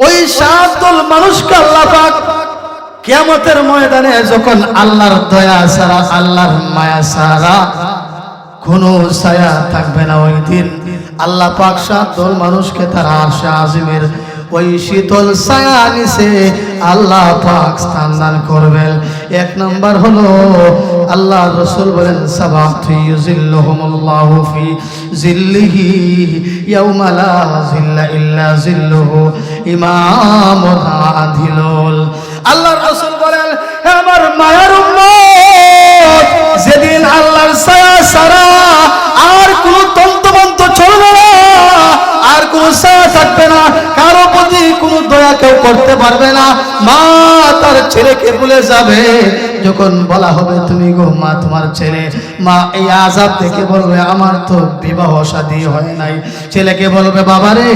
ওই 7 দল মানুষকে আল্লাহ পাক কিয়ামতের ময়দানে যখন আল্লাহর দয়া ছাড়া আল্লাহর মায়া ছাড়া কোনো ছায়া থাকবে না, ওই দিন আল্লাহ পাক 7 দল মানুষকে তার আরশে আজিমের ওই শীতল ছায়া নিচে আল্লাহ পাক স্থান দান করবেন। 1 নাম্বার হলো আল্লাহ রাসূল বলেন সাবাতু ইউজিল্লুহুমুল্লাহু ফি জিল্লিহি ইয়াউমা লা জিল্লা ইল্লা জিল্লুহু ইমামুন আদিলুল। আল্লাহ রাসূল বলেন, হে আমার মায়ের উম্মত, যেদিন আল্লাহর ছায়া ছাড়া আর কোন তন্ত্রমন্ত্র চলবে না, আর কোন ছায়া থাকবে না, কারো প্রতি কোনো দয়া কেউ করতে পারবে না। মা তার ছেলেকে ভুলে যাবে, যখন বলা হবে তুমি গো মা তোমার ছেলে, মা এই আযাব থেকে বলবে আমার তো বিবাহ শাদী হয় নাই। ছেলেকে বলবে বাবা রে,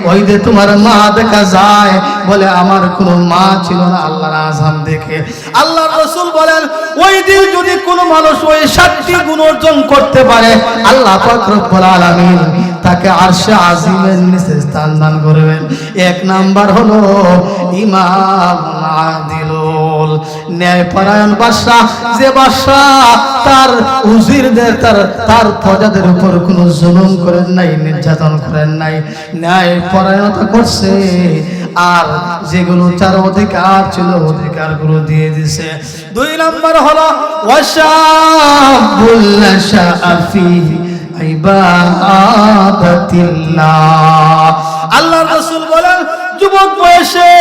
ওই যে তোমার মা দেখা যায়, বলে আমার কোনো মা ছিল না আল্লাহর আযাব দেখে। আল্লাহর রাসূল বলেন, ওই দিন যদি কোনো মানুষ ওই 7টি গুণ অর্জন করতে পারে, আল্লাহ পাক রব্বুল আলামিন তাকে আরশে আজিমের নিচে স্থান দান করবেন। 1 নাম্বার হলো ইমাম আদিলুল, ন্যায়পরায়ণ বাদশা, যে বাদশা তার উজিরদের তার প্রজাদের উপর কোনো জুলুম করেন নাই, নির্যাতন করেন নাই, ন্যায়পরায়ণতা করছে, আর যেগুলো তার অধিকার ছিল অধিকারগুলো দিয়ে দিছে। 2 নাম্বার হলো ওয়াশাবুল নাশাফি ইবাদাতিল্লাহ। আল্লাহর রাসূল বলেন, যুবক বয়সে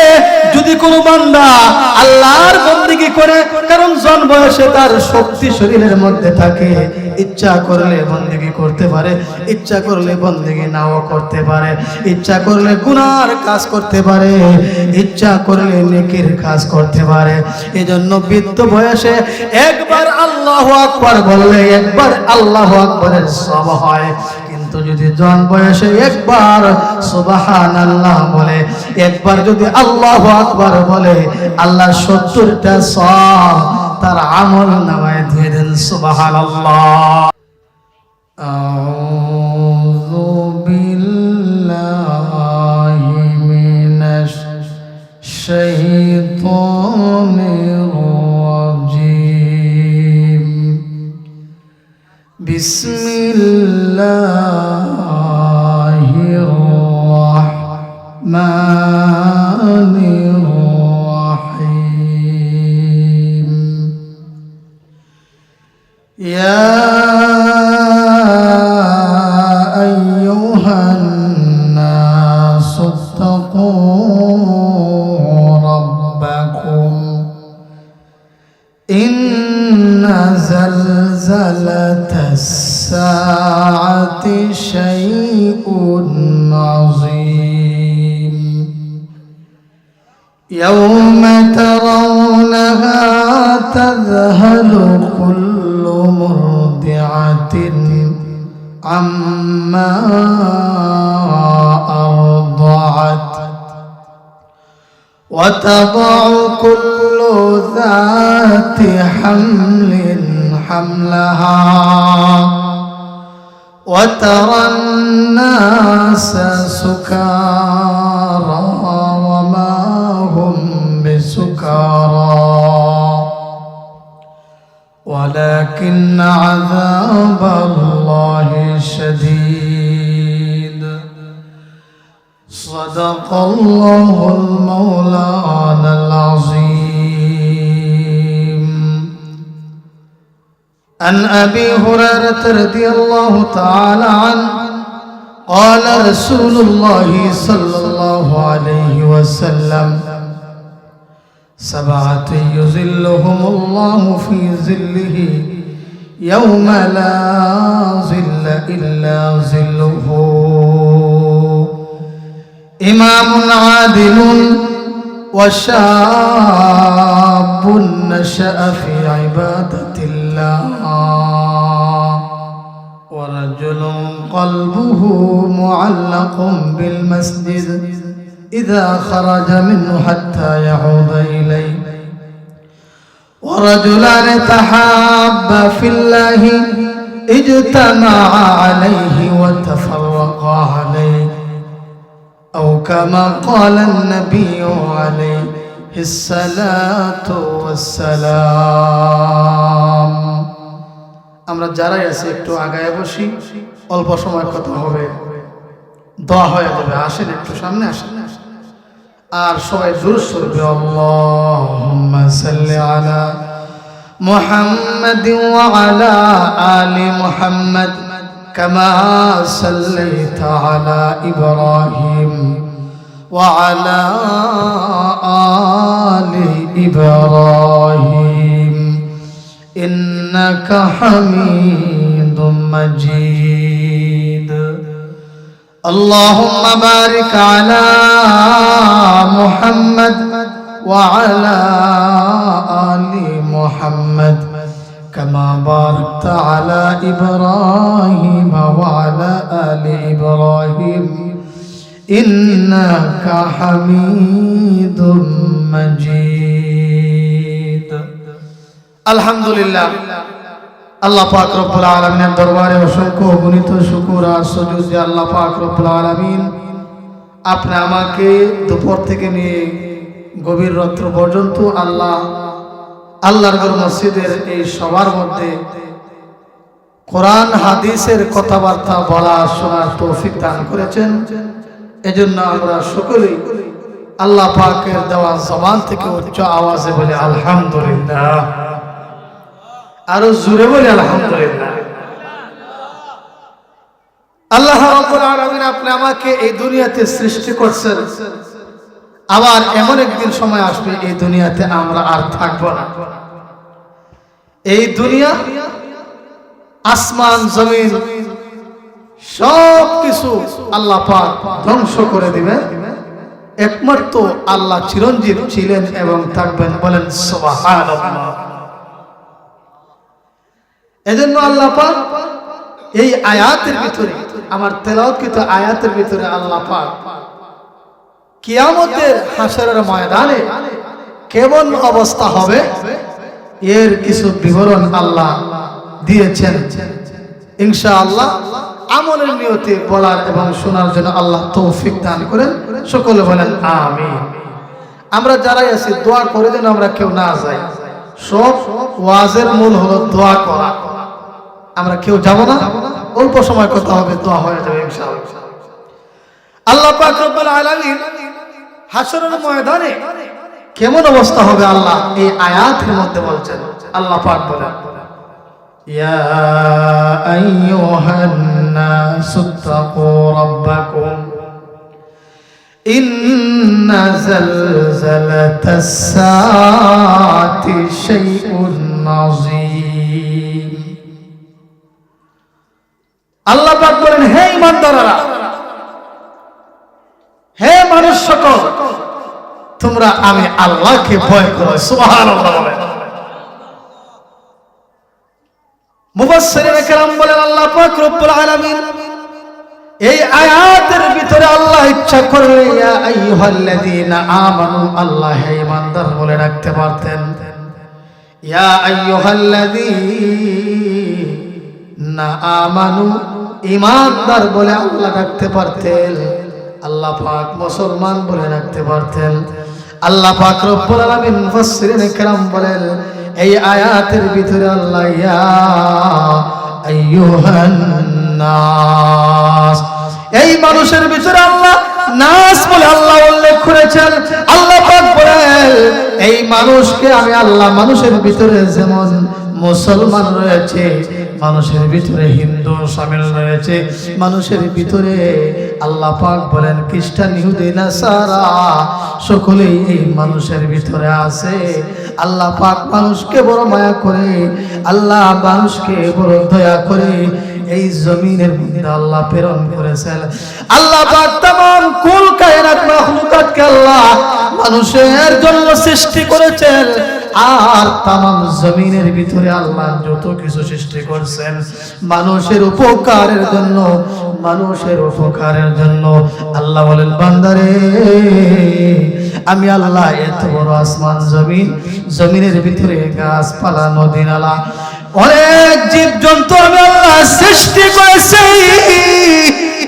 যদি কোনো বান্দা আল্লাহর বন্দেগী করে, কারণ জন বয়সে তার শক্তি শরীরের মধ্যে থাকে, ইচ্ছা করলে বন্দেগী করতে পারে, ইচ্ছা করলে বন্দেগী নাও করতে পারে, ইচ্ছা করলে গুনার কাজ করতে পারে, ইচ্ছা করলে নেকির কাজ করতে পারে। এজন্য বৃদ্ধ বয়সে একবার আল্লাহু আকবার বললে একবার আল্লাহু আকবারের সওয়াব হয়, কিন্তু যদি জন বয়সে একবার সুবহানাল্লাহ বলে, একবার যদি আল্লাহু আকবার বলে, আল্লাহ 70টা সওয়াব তার আমল নামায় দিয়ে দেন। সুবহানাল্লাহ। আউযু বিল্লাহি মিনাশ শাইতানির রাজীম। বিসমিল্লাহির রাহমানির রাহিম। ইয়া আইয়ুহান নাসু ইত্তাকু রাব্বাকুম ইন্না জালজালাতাস সাআতি শাইউন আযীম। ইয়াওমা তারাউনাহা তাযহালু কুল্লু মুরদিআতিন আম্মা আরদাআত ওয়া তাদাউ কুল্লু যাতি হামলিন হামলাহা ওয়া তারান নাসা সুকারা ওয়া মা হুম বিসুকারা ولكن عذاب الله شديد. صدق الله المولانا العظيم. عن أبي هريرة رضي الله تعالى عنه قال رسول الله صلى الله عليه وسلم: 7 يظلهم الله في ظله يوم لا ظل إلا ظله: إمام عادل وشاب نشأ في عبادة الله ورجل قلبه معلق بالمسجد إذا خرج منه حتى يعود إليه ورجلان تحابا في الله اجتمعا عليه وتفرقا عليه أو كما قال النبي عليه الصلاة والسلام আমরা যারাই আছি একটু আগায় বসি, অল্প সময় কথা হবে, দোয়া হয়ে যাবে। আসেন একটু সামনে আসেন, আর সবাই দুরূদ শরীফ আল্লাহুম্মা সাল্লি আলা মুহাম্মাদিন ওয়া আলা আলি মুহাম্মাদ কামা সাল্লাইতা আলা ইব্রাহিম ওয়া আলা আলি ইব্রাহিম ইন্নাকা হামিদুম মাজিদ। اللهم بارك على محمد وعلى آل محمد كما باركت على إبراهيم وعلى آل إبراهيم إنك حميد مجيد। الحمد لله। আল্লাহ পাক রব্বুল আলামিনের দরবারে অসংখ্য অগণিত শুকর আর সুজুদ যে আল্লাহ পাক রব্বুল আলামিন আপনি আমাকে দুপুর থেকে নিয়ে গভীর রাত্র পর্যন্ত আল্লাহর ঘর মসজিদের এই সবার মধ্যে কোরআন হাদিসের কথাবার্তা বলা শোনার তৌফিক দান করেছেন। এজন্য আমরা সকলেই আল্লাহ পাকের দেওয়া জবান থেকে উচ্চ আওয়াজে বলি আলহামদুলিল্লাহ, আরো জোরে বলি আলহামদুলিল্লাহ। আল্লাহ রাব্বুল আলামিন আপনি আমাকে এই দুনিয়াতে সৃষ্টি করছেন, আবার এমন একদিন সময় আসবে এই দুনিয়াতে আমরা আর থাকব না। এই দুনিয়া, আসমান জমিন সব কিছু আল্লাহ পাক ধ্বংস করে দিবেন, একমাত্র আল্লাহ চিরঞ্জীব ছিলেন এবং থাকবেন। বলেন সুবহানাল্লাহ। এজন্য আল্লাহ পাক এই আয়াতের ভিতরে, আমার তেলাওয়াতকৃত আয়াতের ভিতরে আল্লাহ পাক কিয়ামতের হাশরের ময়দানে কেমন অবস্থা হবে এর কিছু বিবরণ আল্লাহ দিয়েছেন। ইনশাআল্লাহ আমলের নিয়তে বলার এবং শোনার জন্য আল্লাহ তৌফিক দান করেন। সকলে বলেন আমিন। আমরা যারাই আছি দোয়া করে যেন আমরা কেউ না যাই। সব ওয়াজের মূল হলো দোয়া করা। আমরা কেউ যাব না, অল্প সময় কথা হবে, দোয়া হয়ে যাবে ইনশাআল্লাহ। আল্লাহ পাক রব্বুল আলামিন হাশরের ময়দানে কেমন অবস্থা হবে আল্লাহ এই আয়াতের মধ্যে বলছেন। আল্লাহ পাক বলেন, ইয়া আইয়ুহান নাসু তাকু রাব্বাকুম ইন্না যালজালাতাস সাআতি শাইউন আযীম। আল্লাহ পাক বলেন, হে ঈমানদাররা, হে মানুষ সকল, তোমরা আমি আল্লাহকে ভয় করো। সুবহানাল্লাহ। মুফাসসিরিনে কেরাম বলেন আল্লাহ পাক রব্বুল আলামিন এই আয়াতের ভিতরে আল্লাহ ইচ্ছা করলে ইয়া আইয়ুহাল্লাযীনা আমানু, আল্লাহ হে ঈমানদার বলে রাখতে পারতেন। ইয়া আইয়ুহাল্লাযীনা আমানু, ঈমানদার বলে আল্লাহ রাখতে পারতেন। আল্লাহ পাক মুসলমান বলে রাখতে পারতেন। আল্লাহ পাক রব্বুল আলামিন মুফাসসিরিনে কেরাম বলেন এই আয়াতের ভিতরে আল্লাহ ইয়া আইয়ুহান নাস, এই মানুষের ভিতরে আল্লাহ নাস বলে আল্লাহ উল্লেখ করেছেন। আল্লাহ পাক বলেন এই মানুষকে আমি আল্লাহ, মানুষের ভিতরে যেমন মুসলমান রয়েছে, মানুষের ভিতরে হিন্দু শামিল রয়েছে, মানুষের ভিতরে আল্লাহ পাক বলেন খ্রিস্টান ইহুদি নাসারা সকলেই এই মানুষের ভিতরে আছে। আল্লাহ পাক মানুষকে বড় মায়া করে, আল্লাহ মানুষকে বড় দয়া করে এই জমিনের মধ্যে আল্লাহ প্রেরণ করেছেন। আল্লাহ পাক तमाम কুল কায়নাত মাখলুকাতকে আল্লাহ মানুষের জন্য সৃষ্টি করেছেন। আর तमाम জমিনের ভিতরে আল্লাহ যত কিছু সৃষ্টি করেছেন মানুষের উপকারের জন্য, মানুষের উপকারের জন্য। আল্লাহ বলেন বান্দারে, আমি আল্লাহ এত বড় আসমান জমিন, জমিনের ভিতরে গাছপালা নদী নালা অনেক জীব জন্তু আমি আল্লাহ সৃষ্টি করেছি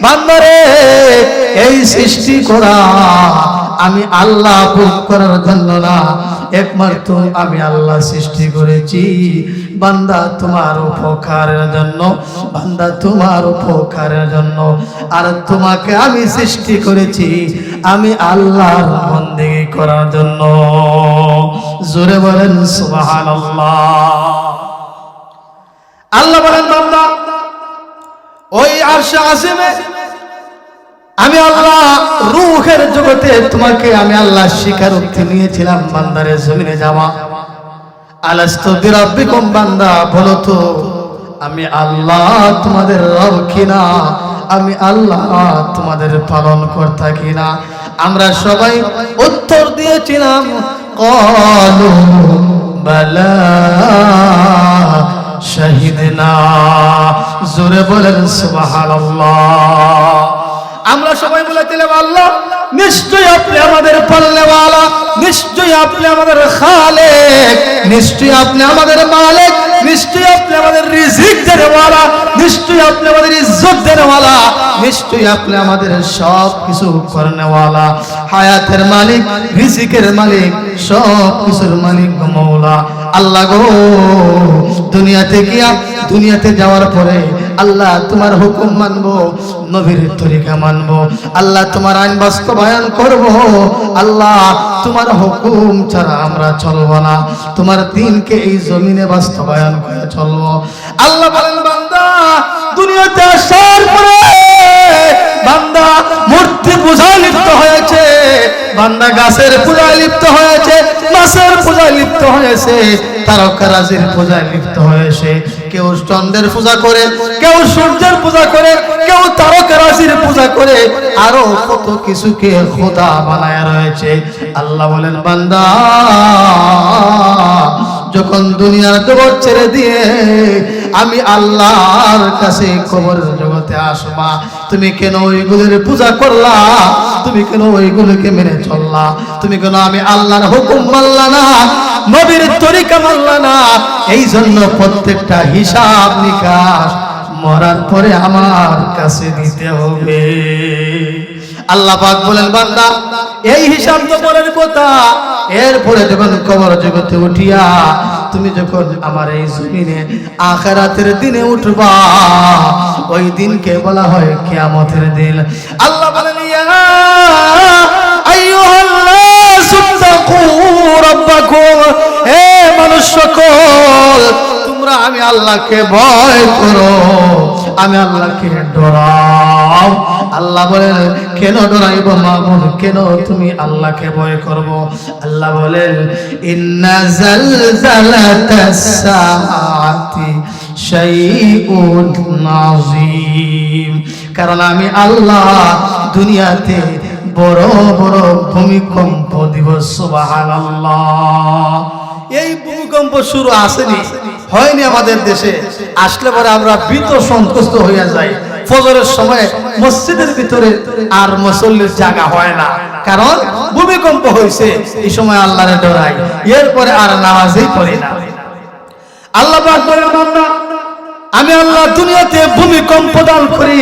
বান্দারে, এই সৃষ্টি করা আমি আল্লাহ ভোগ করার জন্য না, একমাত্র আমি আল্লাহ সৃষ্টি করেছি বান্দা তোমার উপকারের জন্য, বান্দা তোমার উপকারের জন্য। আর তোমাকে আমি সৃষ্টি করেছি আমি আল্লাহর বন্দেগী করার জন্য। জোরে বলেন সুবহানাল্লাহ। আল্লাহ বলেন বান্দা ওই আরশে আজিমে আমি আল্লাহ রূহের জগতে তোমাকে আমি আল্লাহ স্বীকারোক্তি নিয়েছিলাম বান্দারে জমিনে যাওয়া। আলাস্তু বিরাব্বিকুম, বান্দা বলো তো আমি আল্লাহ তোমাদের রব কিনা, আমি আল্লাহ তোমাদের পালন কর্তা কিনা। আমরা সবাই উত্তর দিয়েছিলাম ক্বালু বালা শাহিদনা। জোরে বলেন সুবহানাল্লাহ। আমরা সবাই বলেছিলাম আল্লাহ নিশ্চয়ই আপনি আমাদের পালনেওয়ালা, নিশ্চয়ই আপনি আমাদের খালেক, নিশ্চয়ই আপনি আমাদের মালিক, নিশ্চয়ই আপনি আমাদের রিজিক দেনেওয়ালা, নিশ্চয়ই আপনি আমাদের ইজ্জত দেনেওয়ালা, নিশ্চয়ই আপনি আমাদের সব কিছু করনেওয়ালা, হায়াতের মালিক, রিজিকের মালিক, সব কিছুর মালিক মওলা। আল্লাহ গো দুনিয়াতে যাওয়ার পরে আল্লাহ তোমার হুকুম মানবো, নবীর তরিকা মানবো, আল্লাহ তোমার আইন বাস্তবায়ন করব, আল্লাহ তোমার হুকুম ছাড়া আমরা চলবো না, তোমার দ্বীনকে এই জমিনে বাস্তবায়ন করে চলবো। আল্লাহ বলেন বান্দা দুনিয়াতে আসার পরে বান্দা মূর্তি পূজায় লিপ্ত হয়েছে, বান্দা গাছের পূজায় লিপ্ত হয়েছে, মাছের পূজায় লিপ্ত হয়েছে, তারকারাজির পূজায় লিপ্ত হয়েছে। কেউ চন্দ্রের পূজা করে, কেউ সূর্যের পূজা করে, কেউ তারকারাজির পূজা করে, আরো কত কিছুকে খোদা বানায় রয়েছে। আল্লাহ বলেন বান্দা যখন দুনিয়ার জগৎ ছেড়ে দিয়ে আমি আল্লাহর কাছে কবরের জগতে আসবা, তুমি কেন ওইগুলোর পূজা করলা, তুমি কেন ওইগুলোকে মেনে চললা, তুমি কেন আমি আল্লাহর হুকুম মানলা না, নবীর তরিকা মানলা না? এই জন্য প্রত্যেকটা হিসাব নিকাশ মরার পরে আমার কাছে দিতে হবে। আল্লাহ পাক বলেন বান্দা এই হিসাব তো বলেন কথা, এরপরে যখন কবর জগতে উঠিয়া তুমি যখন আমার এই জমিনে আখিরাতের দিনে উঠবা, ওই দিনকে বলা হয় কিয়ামতের দিন। আল্লাহ বলেন ইয়া আইয়ুহান নাস তাকু রাব্বাকুম, হে মানুষ সকল তোমরা আমি আল্লাহকে ভয় করো, আমি আল্লাহকে ডরাও। আল্লাহ বলেন কেন ডরাইব মামুন, কেন তুমি আল্লাহকে ভয় করব? আল্লাহ বলেন ইন্না জালজালাতাস সাআতি শাইউন আযীম, কারণ আমি আল্লাহ দুনিয়াতে বড় বড় ভূমিকম্প দিব। সুবহানাল্লাহ। এই ভূমিকম্প শুরু আসেনি, হয়নি আমাদের দেশে, আসলে পরে আমরা ভীত সন্তুষ্ট হইয়া যাই। ফজরের সময় মসজিদের ভিতরে আর মুসল্লির জায়গা হয় না, কারণ ভূমিকম্প হয়েছে। এই সময় আল্লাহরে ডরাই, এরপরে আর নামাজই পড়ি না। আল্লাহ পাক বলেন বান্দা আমি আল্লাহ দুনিয়াতে ভূমিকম্প দান করি,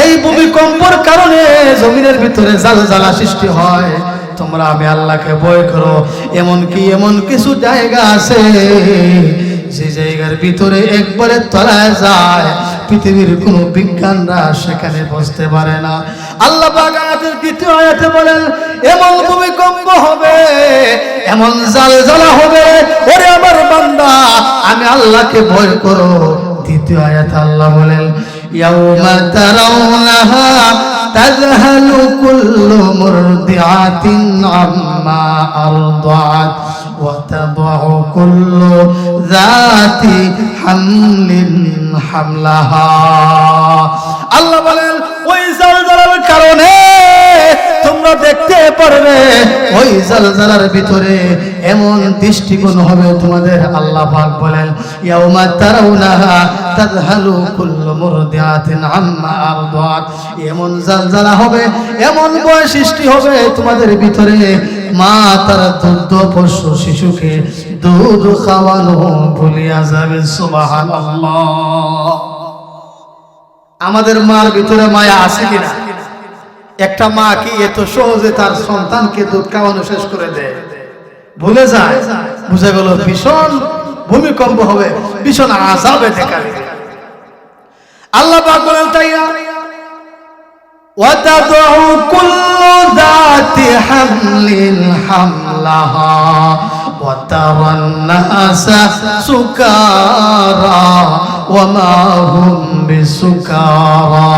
এই ভূমিকম্পের কারণে জমিনের ভিতরে জালজালা সৃষ্টি হয়। তোমরা আমি আল্লাহকে ভয় করো। এমন কিছু জায়গা আছে যে জায়গার ভিতরে একবারে তলায় যায়, পৃথিবীর কোন বিজ্ঞানরা সেখানে বসতে পারে না। আল্লাহ পাক আয়াতের দ্বিতীয় আয়াতে বলেন এমন ভূমিকম্প হবে, এমন জালজালা হবে, ওরে আমার বান্দা আমি আল্লাহকে ভয় করো। দ্বিতীয় আয়াতে আল্লাহ বলেন ইয়াউমা তারাউনাহা তাযহালু কুল্লু মুরদিআতিন আম্মা আরদাত ওয়া তাদউ কুল্লু যাতি হামলিন হামলাহা। আল্লাহ বলেন ওই জালজালার কারণে তোমরা দেখতে পারবে ওই জালজালার ভিতরে এমন দৃষ্টিকোণ হবে তোমাদের। আল্লাহ পাক বলেন ইয়াউমা তারাউনাহা তাযহালু কুল্লু মুরদিআতিন আম্মা আরদাত, এমন জালজালা হবে, এমন ভয় সৃষ্টি হবে তোমাদের ভিতরে, মা তার দুগ্ধ পোষ্য শিশুকে দুধ খাওয়ানো ভুলিয়া যাবে। সুবহানাল্লাহ। আমাদের মার ভিতরে মায়া আছে কিনা? একটা মা কি এত সহজে তার সন্তানকে দুধ খাওয়ানো শেষ করে দেয়? ভুলে যায়। বুঝে গেল ভীষণ ভূমিকম্প হবে, ভীষণ আযাবে দেখা দিবে। আল্লাহ পাক বলেন তাই না, وَتَضَعُ كُلُّ ذَاتِ حَمْلٍ حَمْلَهَا وَتَرَى النَّاسَ سُكَارَى وَمَا هُمْ بِسُكَارَى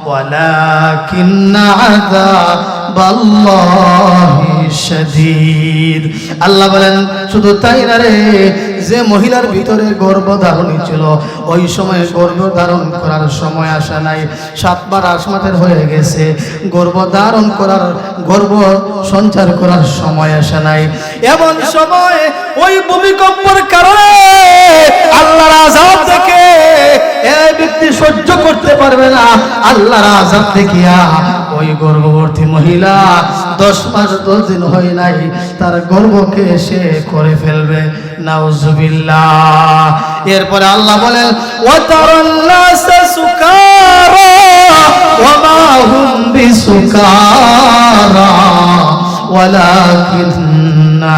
وَلَكِنَّ عَذَابَ اللَّهِ شَدِيدٌ। আল্লাহ বলেন শুধু তাই না রে, যে মহিলার ভিতরে গর্ভধারণী ছিল ওই সময় গর্ভধারণ করার সময় আসে নাই, 7 বার আসমাতের হয়ে গেছে, গর্ভধারণ করার গর্ভ সঞ্চার করার সময় আসে নাই। এমন সময় ওই ভূমিকম্পের কারণে আল্লাহর আযাব থেকে এই ব্যক্তি সহ্য করতে পারবে না। আল্লাহর আযাব দেখিয়া ওই গর্ভবতী মহিলা 10 মাস 10 দিন হয় নাই, তার গর্ভকে সে করে ফেলবে। নাউজুবিল্লাহ। এরপরে আল্লাহ বলেন ওয়াতারান নাসা সুকারা ওয়া মা হুম বিসুকারা ওয়ালাকিন্না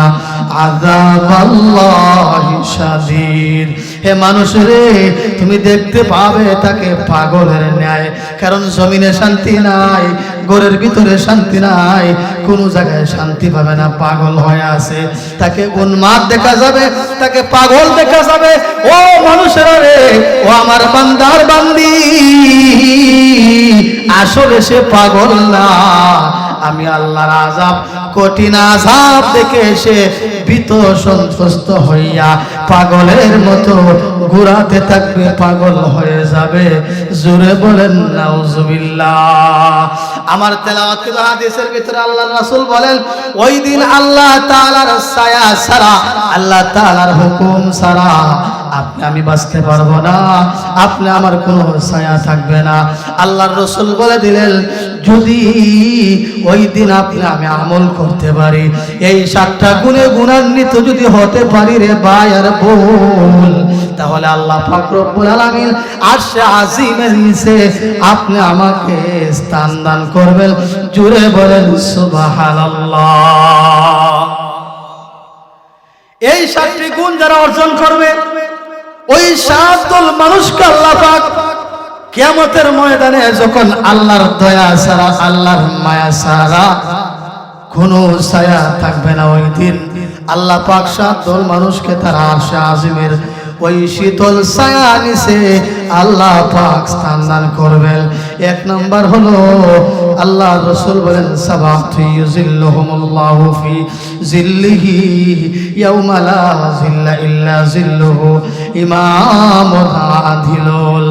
আযাবাল্লাহি শাদীদ। হে মানুষ রে, তুমি দেখতে পাবে তাকে পাগলের ন্যায়, কারণ জমিনে শান্তি নাই, ঘরের ভিতরে শান্তি নাই, কোনো জায়গায় শান্তি পাবে না, পাগল হয়ে আছে। তাকে উন্মাদ দেখা যাবে, তাকে পাগল দেখা যাবে। ও মানুষেরা রে, ও আমার বান্দার বান্দি, আসলে সে পাগল না। আমি আল্লাহর আযাব, কঠিন আযাব দেখে সে ভীত সন্ত্রস্ত হইয়া পাগলের মতো ঘুরাতে থাকবে, পাগল হয়ে যাবে। জোরে বলেন নাউজুবিল্লাহ। আমার তেলাওয়াতকৃত হাদিসের ভিতরে আল্লাহর রাসূল বলেন ওই দিন আল্লাহ তাআলার ছায়া ছাড়া, আল্লাহ তাআলার হুকুম ছাড়া আপনি আমি বাঁচতে পারবো না, আপনি আমার কোনো ছায়া থাকবে না। আল্লাহর রাসূল বলে দিলেন যদি ওই দিন আপনি আমি আমল করতে পারি, এই 7টা গুণে গুণান্বিত যদি হতে পারি রে ভাই আর বোন, তাহলে আল্লাহ পাক রব্বুল আলামিন আরশে আজিমের নিচে আপনি আমাকে স্থান দান করবেন। জোরে বলেন সুবহানাল্লাহ। এই 7টি গুণ যারা অর্জন করবে, ওই 7 দল মানুষকে আল্লাহ পাক কিয়ামতের ময়দানে যখন আল্লাহর দয়া ছাড়া, আল্লাহর মায়া ছাড়া কোনো ছায়া থাকবে না, ওই দিন আল্লাহ পাক 7 দল মানুষকে তার আরশে আজিমের ওই শীতল ছায়া নিচে আল্লাহ পাক স্থান দান করবেন। 1 নাম্বার হলো আল্লাহ রাসূল বলেন সাবাতু ইউজিল্লুহুমুল্লাহু ফি জিল্লিহি ইয়াওমা লা জিল্লা ইল্লা জিল্লুহু ইমামুন আদিলুল।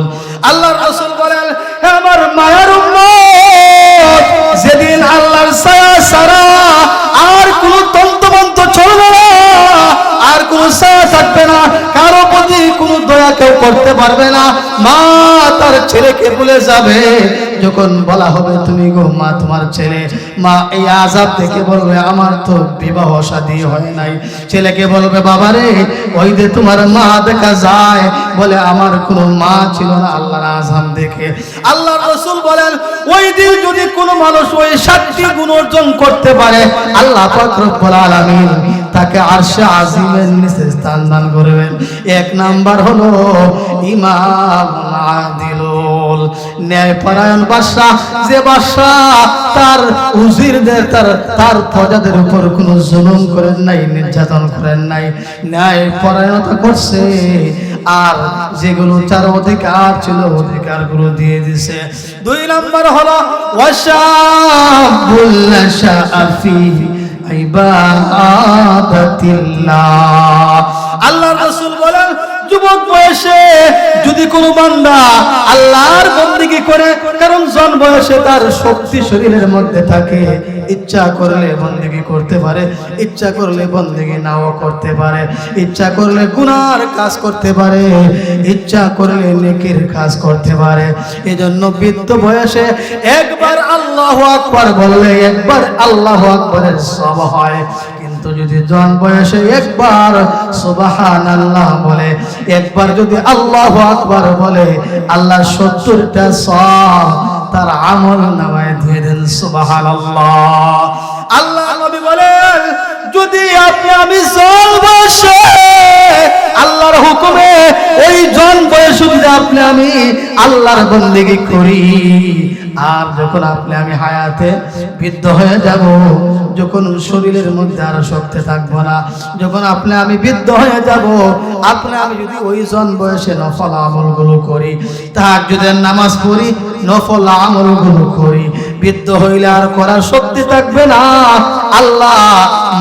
আল্লাহ রাসূল বলেন হে আমার মায়ের উম্মত, যেদিন আল্লাহর ছায়া ছাড়া আর কোন তন্ত্রমন্ত্র চলবে না, আর কোন ছায়া থাকবে না, কারো প্রতি কোনো দয়া কেউ করতে পারবে না। মা তার ছেলেকে ভুলে যাবে, যখন বলা হবে তুমি গো মা তোমার ছেলে, মা এই আযাব থেকে বলবে আমার তো বিবাহ শাদী হয় নাই। ছেলেকে বলবে বাবা রে, ওই যে তোমার মা দেখা যায়, বলে আমার কোনো মা ছিল না। আল্লাহর আযাব দেখে আল্লাহর রাসূল বলেন ওই দিন যদি কোনো মানুষ ওই 7টি গুণ অর্জন করতে পারে, আল্লাহ পাক রব্বুল আলামিন তাকে আরশে আজিমের নিচে স্থান দান করবেন। 1 নাম্বার হলো ইমাম আদিলুল, ন্যায়পরায়ণ বাদশা, যে বাদশা তার উজিরদের তার প্রজাদের উপর কোনো জুলুম করেন নাই, নির্যাতন করেন নাই, ন্যায়পরায়ণতা করছে, আর যেগুলো তার অধিকার ছিল অধিকারগুলো দিয়ে দিয়েছে। 2 নাম্বার হলো ওয়াশাবুল নাশাফি ইবাদাতিল্লাহ। আল্লাহর রাসূল বলেন যুবক বয়সে যদি কোনো বান্দা আল্লাহর বন্দেগী করে, কারণ জন বয়সে তার শক্তি শরীরের মধ্যে থাকে, ইচ্ছা করলে বন্দেগী করতে পারে, ইচ্ছা করলে বন্দেগী নাও করতে পারে, ইচ্ছা করলে গুনার কাজ করতে পারে, ইচ্ছা করলে নেকির কাজ করতে পারে। এজন্য বৃদ্ধ বয়সে একবার আল্লাহু আকবার বললে একবার আল্লাহু আকবারের সওয়াব হয়। কিন্তু যদি জন বয়সে একবার সুবহানাল্লাহ বলে, একবার যদি আল্লাহু আকবার বলে, আল্লাহ 70টা সওয়াব তার আমল নামায় দিয়ে দেন। সুবহানাল্লাহ। আল্লাহ নবী বলেন, যদি আপনি আমি জন বয়সে আল্লাহর হুকুমে ওই জন বয়সে যদি আপনি আমি আল্লাহর বন্দেগী করি, আর যখন আপনি আমি হায়াতে বৃদ্ধ হয়ে যাব, যখন শরীরের মধ্যে আর শক্তি থাকবো না, যখন আপনি আমি বৃদ্ধ হয়ে যাব, আপনি আমি যদি ওই জন বয়সে নফল আমলগুলো করি, তাহাজ্জুদের নামাজ পড়ি, নফল আমলগুলো করি, বৃদ্ধ হইলে আর করার শক্তি থাকবে না, আল্লাহ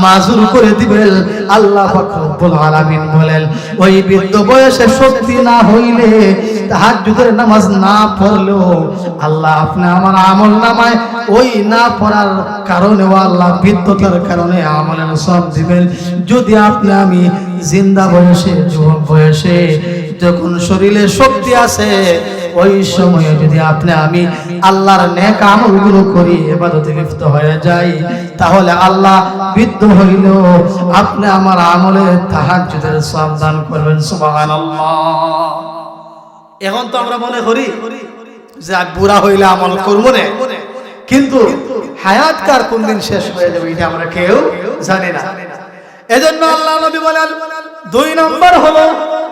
মাজুর করে দিবেন। আল্লাহ পাক রব্বুল আলামিন বলেন, ওই বৃদ্ধ বয়সে শক্তি না হইলে, তাহাজ্জুদের নামাজ না পড়লেও আল্লাহ আপনি আমার আমল নামায় ওই না পড়ার কারণে আল্লাহ বৃদ্ধতার কারণে আমলের সব দিবেন। যদি আপনি আমি জিন্দা বয়সে যুবক বয়সে যখন শরীরে শক্তি আছে, ওই সময়ে যদি আপনি আমি আল্লাহর নেক আমলগুলো করি, ইবাদতে লিপ্ত হয়ে যাই, তাহলে আল্লাহ বৃদ্ধ হইলেও আপনি আমার আমলে তাহাজ্জুদের সওয়াব দান করবেন। সুবহানাল্লাহ। এখন তো আমরা মনে করি যে বুড়া হইলে আমল করবো না, কিন্তু হায়াত কার কোন দিন শেষ হয়ে যাবে এটা আমরা কেউ জানি না। এজন্য আল্লাহ নবী বলেন, 2 নম্বর হলো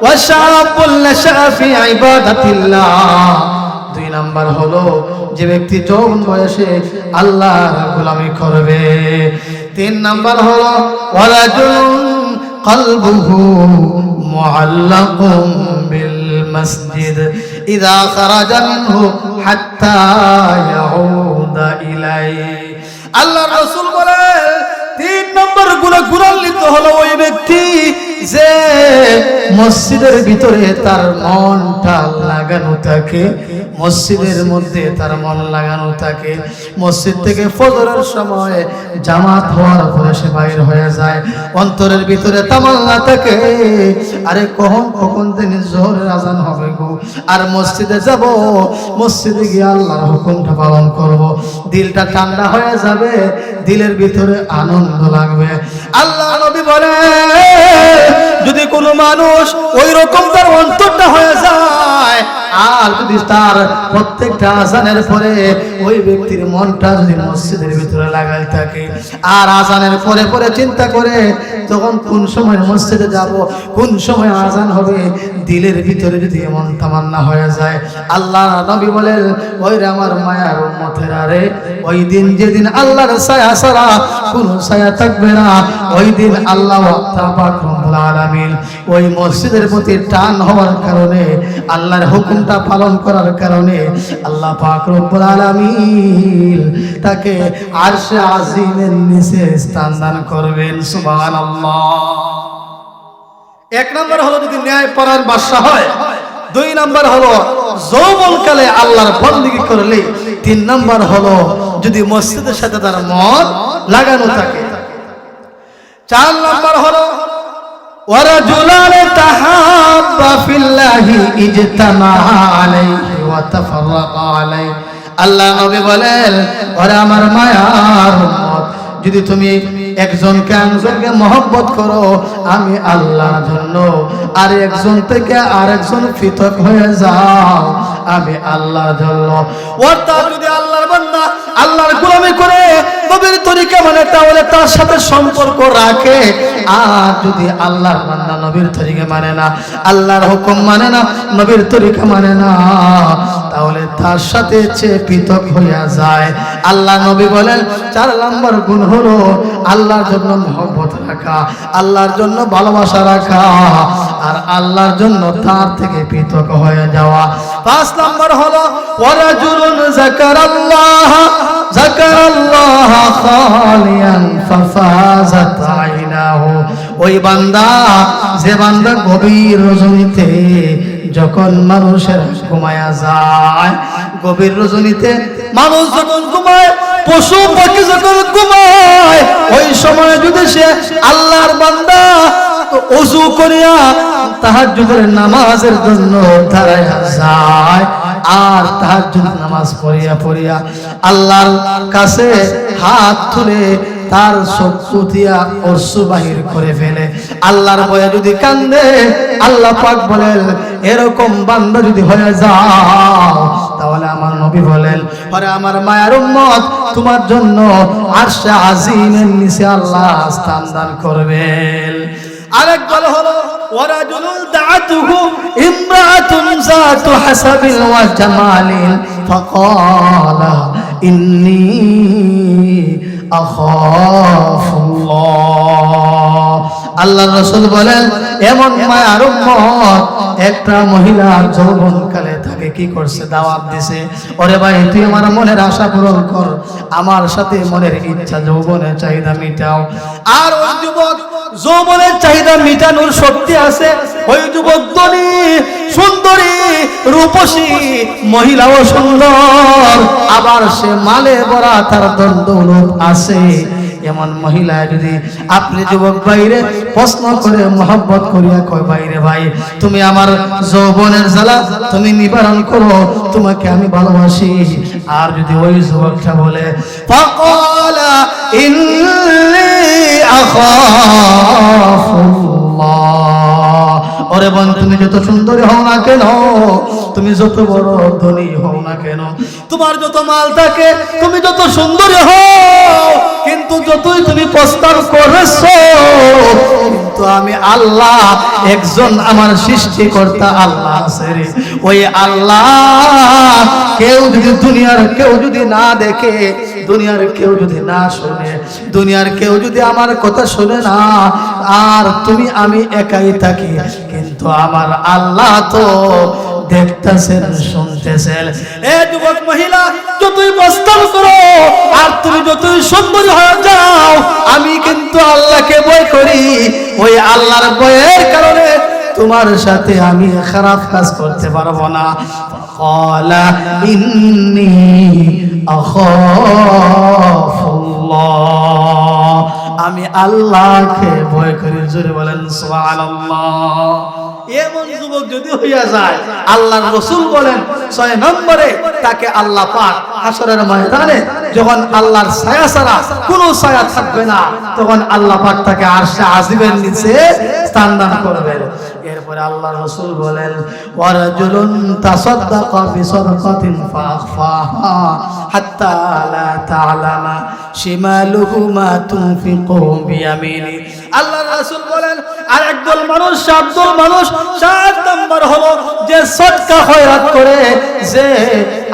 ওয়াশাবুল নাশা ফি ইবাদাতিল্লাহ। 2 নম্বর হলো যে ব্যক্তি যৌবন বয়সে আল্লাহর গোলামি করবে। 3 নম্বর হলো ওয়ারাজুলুন কলবুহু মুআল্লাকুম বিল মসজিদ ইযা খারাজা মিনহু হাত্তা ইয়াউদা ইলাইহি। আল্লাহর রাসূল বলেন, 3 নম্বর গুণান্বিত হলো ওই ব্যক্তি যে মসজিদের ভিতরে তার মনটা লাগানো থাকে, মসজিদের মধ্যে তার মন লাগানো থাকে, মসজিদ থেকে ফজরের সময় জামাত হওয়ার পরে সে বাইর হয়ে যায়, অন্তরের ভিতরে তামান্না থাকে, আরে কখন তিনি জোহরের আজান হবে গো, আর মসজিদে যাব, মসজিদে গিয়ে আল্লাহর হুকুমটা পালন করব, দিলটা ঠান্ডা হয়ে যাবে, দিলের ভিতরে আনন্দ লাগবে। আল্লাহ নবী বলে, যদি কোনো মানুষ ওই রকম তার অন্তরটা হয়ে যায়, আর যদি তার প্রত্যেকটা আজানের পরে ওই ব্যক্তির মনটা যদি মসজিদের ভিতরে লাগাই থাকে, আর আজানের পরে পরে চিন্তা করে তখন কোন সময় মসজিদে যাব, কোন সময় আজান হবে, দিলের ভিতরে যদি এমন তামান্না হয়ে যায়, আল্লাহ নবী বলেন, ওই রে আমার মায়ার উম্মতেরা রে, ওই দিন যেদিন আল্লাহর ছায়া ছাড়া কোন ছায়া থাকবে না, ওই দিন আল্লাহ পাক রব্বুল আলামিন ওই মসজিদের প্রতি টান হওয়ার কারণে, আল্লাহর হুকুমটা পালন করার কারণে আল্লাহ পাক রব্বুল আলামিন তাকে আরশে আজিমের নিচে স্থান দান করবেন। সুবহানাল্লাহ। 1 নম্বর হলো যদি ন্যায় পরায়ণ বাদশা হয়, 2 নম্বর হলো যৌবনকালে আল্লাহর বন্দেগী করলে, 3 নম্বর হলো যদি মসজিদের সাথে তার মন লাগানো থাকে, 4 নম্বর হলো ওয়ারাজুলান তাহাব্বা ফিল্লাহি ইজতামা আলাইহি ওয়া তাফাররাকা আলাইহি। আল্লাহ নবী বলেন, ওরে আমার মায়ার উম্মত, যদি তুমি একজনকে আরেকজনকে মহব্বত করো, আমি আল্লাহর জন্য, আর একজন থেকে আরেকজন পৃথক হয়ে যাও, আমি আল্লাহর জন্য। অর্থাৎ যদি আল্লাহর বান্দা আল্লাহর গোলামি করে নবীর তরিকা মানে, তাহলে তার সাথে সম্পর্ক রাখে, আর যদি আল্লাহর বান্দা নবীর তরিকা মানে না, আল্লাহর হুকুম মানে না, নবীর তরিকা মানে না, তাহলে তার সাথে পৃথক হইয়া যায়। আল্লাহ নবী বলেন, 4 নম্বর গুণ হলো আল্লাহর জন্য মহব্বত রাখা, আল্লাহর জন্য ভালোবাসা রাখা, আর আল্লাহর জন্য তার থেকে পৃথক হয়ে যাওয়া। 5 নম্বর হলো ওয়ারাজুলুন যাকারাল্লাহ খালিয়ান ফাফাজাত আইনাহু। ওই বান্দা, যে বান্দা গভীর রজনীতে যখন মানুষের ঘুমায়া যায়, গভীর রজনীতে মানুষ যখন ঘুমায়, পশু পাখি যখন ঘুমায়, ওই সময় যদি সে আল্লাহর বান্দা ওযু করিয়া তাহাজ্জুদের নামাজের জন্য দাঁড়ায়া যায়, আর তাহাজ্জুদ নামাজ পড়িয়া আল্লাহর কাছে হাত তুলে তার চক্ষু দিয়া অশ্রু বাহির করে ফেলে, আল্লাহর ভয়ে যদি কান্দে, আল্লাহ পাক বলেন এরকম বান্দা যদি হয়ে যাও, তাহলে আমার নবী বলেন, আরে আমার মায়ের উম্মত, তোমার জন্য আরশে আজিমের নিচে আল্লাহ স্থান দান করবেন। আরেক বল হলো ওয়ারাজুলুল দাআতুহু ইমরাআতুন যাতু হাসাবিন ওয়া জামালিন ফাকালা ইন্নী আখাফুল্লাহ। আল্লাহর রাসূল বলেন, এমন মায়ার উম্মত, একটা মহিলা যৌবনকালে তাকে কি করছে, দাওয়াত দিছে, ওরে ভাই তুই আমার মনের আশা পূরণ কর, আমার সাথে মনের ইচ্ছা যৌবনের চাহিদা মিটাও। আর ওই যুবক যৌবনের চাহিদা মিটানোর শক্তি আছে, ওই যুবক ধনী, সুন্দরী, রূপসী, মহিলাও সুন্দর, আবার সে মালে ভরা, তার দৌলত আছে। এমন মহিলা যদি আপনি যুবক বাইরে প্রশ্ন করে মোহাব্বত করিয়া কয়, বাইরে ভাই তুমি আমার যৌবনের জ্বালা তুমি নিবারণ করো, তোমাকে আমি ভালোবাসি, আর যদি ওই যুবকটা বলে ফাকালা ইন্নী আখাফুল্লাহ, ওরে বোন তুমি যত সুন্দরী হও না কেন, তুমি যত বড় ধনী হও না কেন, তোমার যত মাল থাকে, তুমি যত সুন্দরী হও, কিন্তু যতই তুমি প্রস্তাব করেছো, কিন্তু আমি আল্লাহ একজন, আমার সৃষ্টিকর্তা আল্লাহ আছে রে, ওই আল্লাহ কেউ যদি দুনিয়ার কেউ যদি না দেখে, দুনিয়ার কেউ যদি না শুনে, দুনিয়ার কেউ যদি আমার কথা শুনে না, আর তুমি আমি একাই থাকি, কিন্তু আমার আল্লাহ তো দেখতেছেন, শুনতেছেন। এ যুবক মহিলা, যতই প্রস্তাব করো আর তুমি যতই সুন্দর হয়ে যাও, আমি কিন্তু আল্লাহকে ভয় করি, ওই আল্লাহর ভয়ের কারণে তোমার সাথে আমি খারাপ কাজ করতে পারবো না। ক্বালা ইন্নী আখাফুল্লাহ, আমি আল্লাহকে ভয় করি। জোরে বলেন সুবহানাল্লাহ। এমন যুবক যদি হইয়া যায়, আল্লাহর রাসূল বলেন 6 নম্বরে তাকে আল্লাহ পাক হাসরের ময়দানে যখন আল্লাহর ছায়া ছাড়া কোনো ছায়া থাকবে না, তখন আল্লাহ পাক তাকে আরশে আজিমের নিচে স্থান দান করবেন। এরপরে আল্লাহর রাসূল বলেন ওয়ারাজুলুন তাসাদদাকা বিসাদকাতিন ফাআখফাহা হাত্তা লা তা'লামা শিমালুহু মা তুনফিকু বিয়ামিনি। আল্লাহর রাসূল বলেন আর একদল মানুষ, 7 নম্বর হলো যে সদকা খয়রাত করে, যে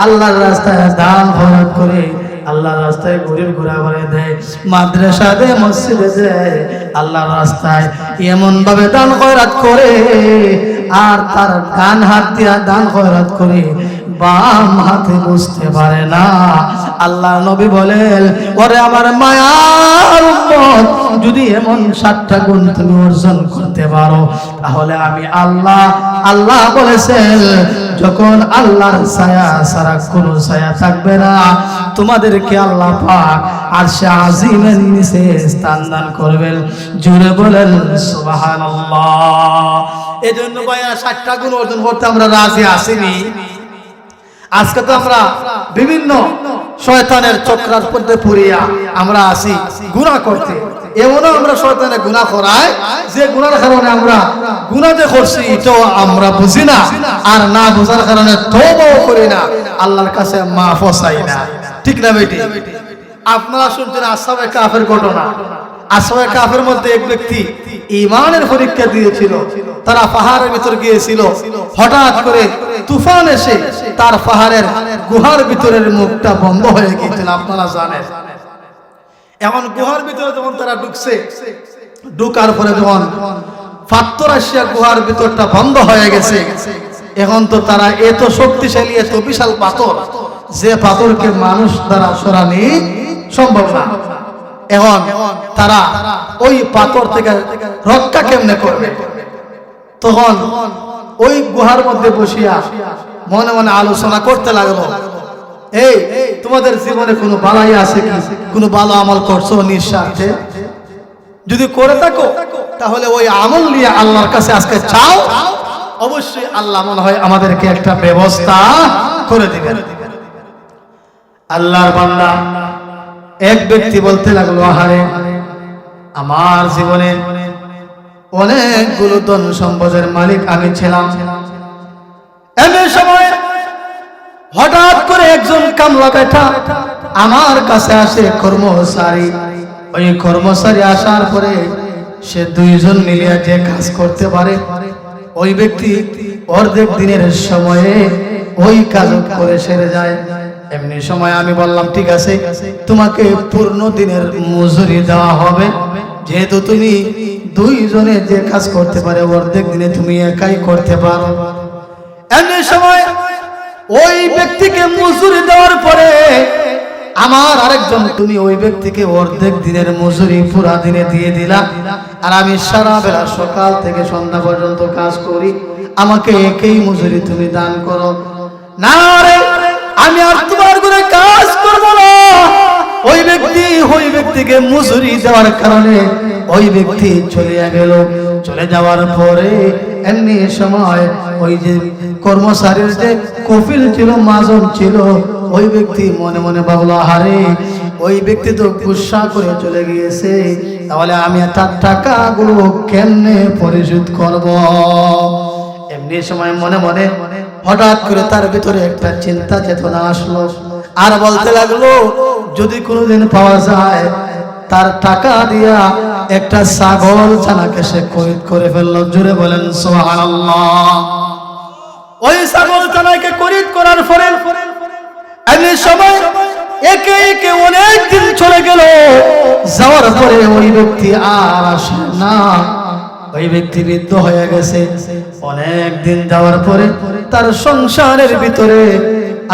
আল্লাহর রাস্তায় দান খয়রাত করে, আল্লাহর রাস্তায় গরিব ঘোরাঘুরি দেয়, মাদ্রাসা দেয়, মসজিদে দেয়, আল্লাহর রাস্তায় এমন ভাবে দান খয়রাত করে, আর তার ডান হাত দিয়া দান খয়রাত করে, বাম হাতে বুঝতে পারে না। আল্লাহ নবী বলেন ওরে আমার মায়ার উম্মত, যদি এমন 7টা গুণ তুমি অর্জন করতে পারো, তাহলে আমি আল্লাহ বলেছেন যখন আল্লাহর ছায়া ছাড়া কোনো ছায়া থাকবে না, তোমাদেরকে আল্লাহ পাক আরশে আজিমের নিচে স্থান দান করবেন। জোরে বলেন সুবহানাল্লাহ। এজন্য ভাইয়া 7টা গুণ অর্জন করতে আমরা রাজি আসিনি। আজকে তো আমরা বিভিন্ন শয়তানের চক্রার মধ্যে পড়িয়া আমরা আসি গুনাহ করতে। এমনও আমরা শয়তানে গুনাহ করাই যে গুনার কারণে আমরা গুনাহ যে করছি এটাও আমরা বুঝি না, আর না বোঝার কারণে তওবাও করি না, আল্লাহর কাছে মাফও চাই না। ঠিক না বেটি? আপনারা শুনছেন আসহাবে কাফের ঘটনা। আসহাবে কাফের মধ্যে এক ব্যক্তি ঈমানের পরীক্ষা দিয়েছিল। তারা পাহাড়ের ভিতর গিয়েছিল, হঠাৎ করে তুফান এসে তার পাহাড়ের গুহার ভিতরের মুখটা বন্ধ হয়ে গিয়েছিল, আপনারা জানেন। এখন গুহার ভিতরে যখন তারা ঢুকার পরে যখন পাথর আসিয়া গুহার ভিতরটা বন্ধ হয়ে গেছে, এখন তো তারা এত শক্তিশালী, এত বিশাল পাথর, যে পাথরকে মানুষ দ্বারা সরানি সম্ভব না। এখন তারা ওই পাথর থেকে রক্ষা কেমনে করবে? তখন ওই গুহার মধ্যে বসিয়া মনে মনে আলোচনা করতে লাগলো, এই তোমাদের জীবনে কোনো বালাই আছে কি? কোনো ভালো আমল করছো নিঃস্বার্থে? যদি করে থাকো তাহলে ওই আমল নিয়ে আল্লাহর কাছে আজকে চাও, অবশ্যই আল্লাহ মনে হয় আমাদেরকে একটা ব্যবস্থা করে দিবেন। আল্লাহর বান্দা এক ব্যক্তি বলতে লাগলো, আহারে আমার জীবনে অনেকগুলো ধন সম্পদের মালিক আমি ছিলাম, এমন সময় হঠাৎ করে একজন কামলা বেটা আমার কাছে আসে কর্মচারী। ওই কর্মচারী আসার পরে সে দুইজন মিলিয়ে যে কাজ করতে পারে, ওই ব্যক্তি অর্ধেক দিনের সময়ে ওই কাজ করে সেরে যায়। এমনি সময় আমি বললাম, ঠিক আছে, তোমাকে পূর্ণ দিনের মজুরি দেওয়া হবে, যেহেতু তুমি দুইজনে যে কাজ করতে পারে অর্ধেক দিনে তুমি একাই করতে পারো। এমনি সময় ওই ব্যক্তিকে মজুরি দেওয়ার পরে আমার আরেকজন, তুমি ওই ব্যক্তিকে অর্ধেক দিনের মজুরি পুরা দিনে দিয়ে দিলা, আর আমি সারা বেলা সকাল থেকে সন্ধ্যা পর্যন্ত কাজ করি, আমাকে একই মজুরি তুমি দান করো। না রে, আমি আর তোমার করে কাজ করব না। ওই ব্যক্তিকে মজুরি দেওয়ার কারণে ওই ব্যক্তি চলে গেল। চলে যাওয়ার পরে এমনি সময় ওই যে কর্মচারীর যে কফিল ছিল, মাজন ছিল, ওই ব্যক্তি মনে মনে ভাবলো, আহারে ওই ব্যক্তি তো গুসা করে চলে গিয়েছে, তাহলে আমি তার টাকাগুলো কেমনে পরিশোধ করব? এমনি সময় মনে মনে হঠাৎ করে তার ভিতরে একটা চিন্তা চেতনা আসলো, আর বলতে লাগলো, যদি কোনোদিন পাওয়া যায় তার টাকা দিয়া একটা ছাগল ছানাকে সে খরিদ করে ফেললো। জোরে বলেন সুবহানাল্লাহ। ওই ছাগল ছানাকে খরিদ করার পরে এমনি সময় একে একে অনেক দিন চলে গেল। যাওয়ার পরে ওই ব্যক্তি আর আসে না, ওই ব্যক্তি বৃদ্ধ হয়ে গেছে। অনেক দিন যাওয়ার পরে তার সংসারের ভিতরে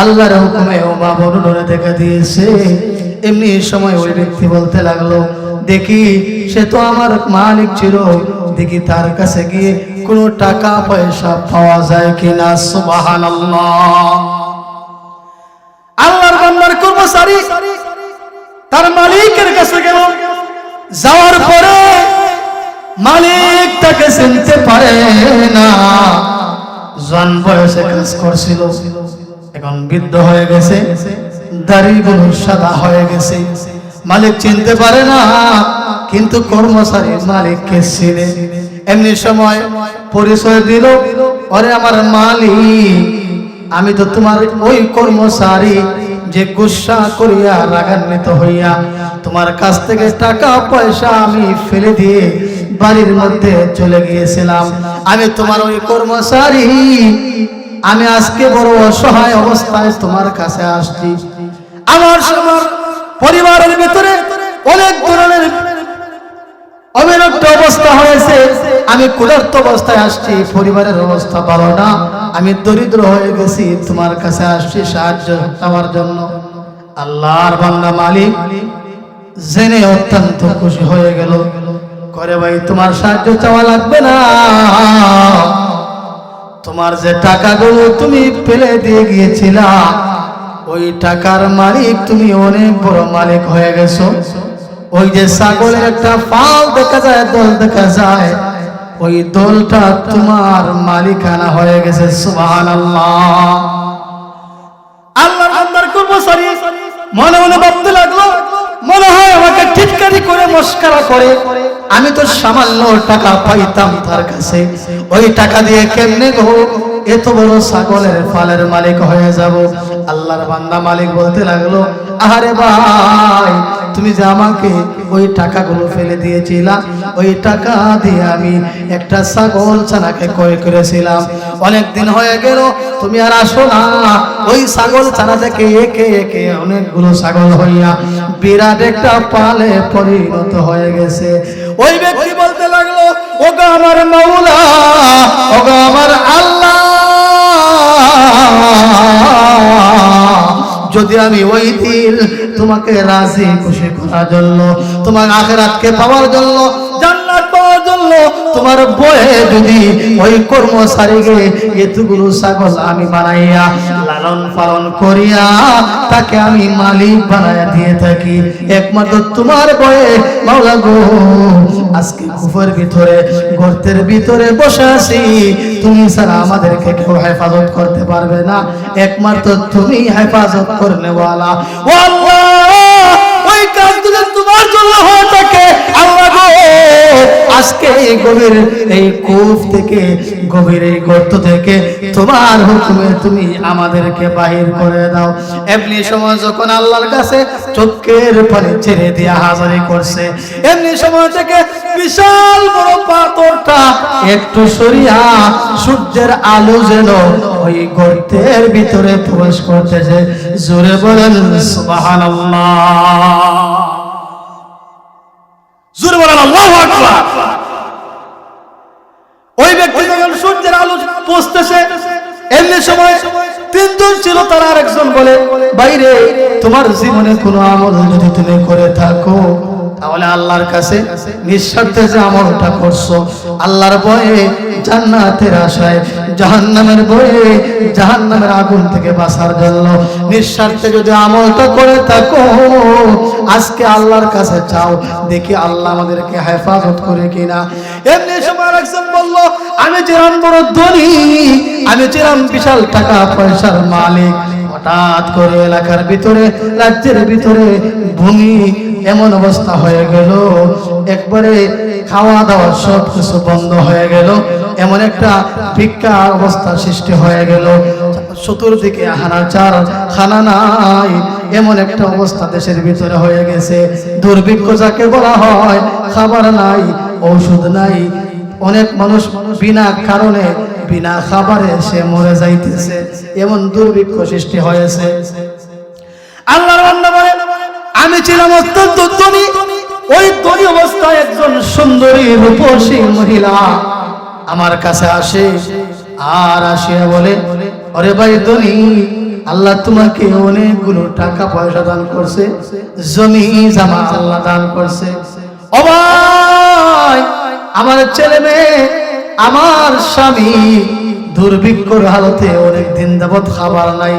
আল্লাহর হুকুমে অভাব দেখা দিয়েছে। এমনি সময় ওই ব্যক্তি বলতে লাগলো, দেখি সে তো আমার মালিক ছিল, দেখি তার কাছে গিয়ে কোনো টাকা পয়সা পাওয়া যায় কিনা। সুবহানাল্লাহ। আল্লাহর বান্দার কর্মচারী তার মালিকের কাছে গেল। যাওয়ার পরে মালিক তাকে চিনতে পারে না। জোয়ান বয়সে কাজ করছিল, এখন বৃদ্ধ হয়ে গেছে, দাড়িগুলো সাদা হয়ে গেছে। মালিক চিনতে পারে না, কিন্তু কর্মচারী মালিককে চিনে। এমনি সময় পরিচয় দিল, ওরে আমার মালিক, আমি তো তোমার ওই কর্মচারী যে গুসা করিয়া রাগান্বিত হইয়া তোমার কাছ থেকে টাকা পয়সা আমি ফেলে দিয়ে বাড়ির মধ্যে চলে গিয়েছিলাম। আমি তোমার ওই কর্মচারী, আমি আজকে বড় অসহায় অবস্থায় তোমার কাছে আসছি। আমার পরিবারের ভিতরে অনেক ধরনের অবিরক্ত অবস্থা হয়েছে, আমি ক্ষুধার্ত অবস্থায় আসছি, পরিবারের অবস্থা ভালো না, আমি দরিদ্র হয়ে গেছি, তোমার কাছে আসছি সাহায্য চাওয়ার জন্য। আল্লাহর বান্দা মালিক জেনে অত্যন্ত খুশি হয়ে গেল, করে ভাই তোমার সাহায্য চাওয়া লাগবে না, তোমার যে টাকাগুলো তুমি ফেলে দিয়ে গিয়েছিলা ওই টাকার মালিক তুমি অনেক বড় মালিক হয়ে গেছো। ওই যে ছাগলের একটা পাল দেখা যায়, দল দেখা যায়, ওই দলটা তোমার মালিকানা হয়ে গেছে। সুবহানাল্লাহ। আল্লাহর বান্দার কর্মচারী মনে মনে ভাবতে লাগলো, মনে হয় আমাকে টিটকারি করে মস্করা করে, আমি তো সামান্য টাকা পাইতাম তার কাছে, ওই টাকা দিয়ে কেমনে গো এত বড় ছাগলের ফালের মালিক হয়ে যাব। আল্লাহর বান্দা মালিক বলতে লাগলো, আরে ভাই, তুমি যে আমাকে ওই টাকাগুলো ফেলে দিয়েছিলা, ওই টাকা দিয়ে আমি একটা ছাগল ছানাকে ক্রয় করেছিলাম, অনেক দিন হয়ে গেল তুমি আর আসো না। ওই ছাগল ছানা থেকে একে একে অনেকগুলো ছাগল হইয়া বিরাট একটা পালে পরিণত হয়ে গেছে। ওই ব্যক্তি বলতে লাগলো, ওগো আমার মাওলা, ওগো আমার আল্লাহ, যদি আমি ওই দিন তোমাকে রাজি খুশি করার জন্য, তোমার আখিরাতকে পাওয়ার জন্য, জান্নাত পাওয়ার জন্য তোমার বয়ে যদি ওই কর্মচারীকে এতগুলো ছাগল আমি বানাইয়া লালন পালন করিয়া তাকে আমি মালিক বানাইয়া দিয়ে থাকি, একমাত্র তোমার বয়ে মাওলা গো আজকে কুফের ভিতরে গর্তের ভিতরে বসে আছি, তুমি ছাড়া আমাদেরকে কেউ হেফাজত করতে পারবে না, একমাত্র তুমি হেফাজত করনেওয়ালা। ও আল্লাহ, ওই কাজ যদি তোমার জন্য হয়ে থাকে আল্লাহ গো, আজকে এই গভীর এই কূপ থেকে, গভীর এই গর্ত থেকে তোমার হুকুমে তুমি আমাদেরকে বাহির করে দাও। এমনি সময় যখন আল্লাহর কাছে চোখের পানি ছেড়ে দিয়া হাজারি করছে, এমনি সময় থেকে বিশাল বড় পাথরটা একটু সরিয়া সূর্যের আলো যেন ওই গর্তের ভিতরে প্রবেশ করতেছে। জোরে বলেন সুবহানাল্লাহ, জোরে বলেন আল্লাহু আকবার। ওই ব্যক্তি যখন সূর্যের আলো পৌঁছতেছে, এমনি সময় তিনজন ছিল, তার আরেকজন বলে, বাইরে তোমার জীবনে কোনো আমল যদি তুমি করে থাকো তাহলে আল্লাহর কাছে নিঃস্বার্থে যে আমলটা করছো, আল্লাহর ভয়ে জান্নাতের আশায়, জাহান্নামের ভয়ে জাহান্নামের আগুন থেকে বাঁচার জন্য নিঃস্বার্থে যদি আমলটা করে থাকো, আজকে আল্লাহর কাছে চাও, দেখি আল্লাহ আমাদেরকে হেফাজত করে কিনা। এমনি সময় একজন বলল, আমি ছিলাম বড় ধনী, আমি ছিলাম বিশাল টাকা পয়সার মালিক, হঠাৎ করে এলাকার ভিতরে, রাজ্যের ভিতরে ভূমি এমন অবস্থা হয়ে গেল, একবারে খাওয়া দাওয়া সব কিছু বন্ধ হয়ে গেল, এমন একটা ভিক্ষা অবস্থা সৃষ্টি হয়ে গেল, চতুর্দিকে হানাচার, খানা নাই, এমন একটা অবস্থা দেশের ভিতরে হয়ে গেছে। দুর্ভিক্ষ যাকে বলা হয়, খাবার নাই, ঔষধ নাই, অনেক মানুষ বিনা কারণে বিনা খাবারে সে মরে যাইতেছে, এমন দুর্ভিক্ষ সৃষ্টি হয়েছে। আল্লাহর বান্দা বলে, আমি ছিলাম অত্যন্ত ধনী, ওই ধনী অবস্থায় একজন সুন্দরী রূপসী মহিলা আমার কাছে আসে, আর আসিয়া বলে, আরে ভাই ধনী, আল্লাহ তোমাকে অনেকগুলো টাকা পয়সা দান করছে, জমি জামা আল্লাহ দান করছে, ও ভাই আমার ছেলে মেয়ে, আমার স্বামী দুর্ভিক্ষর হালতে অনেক দিন যাবত খাবার নাই,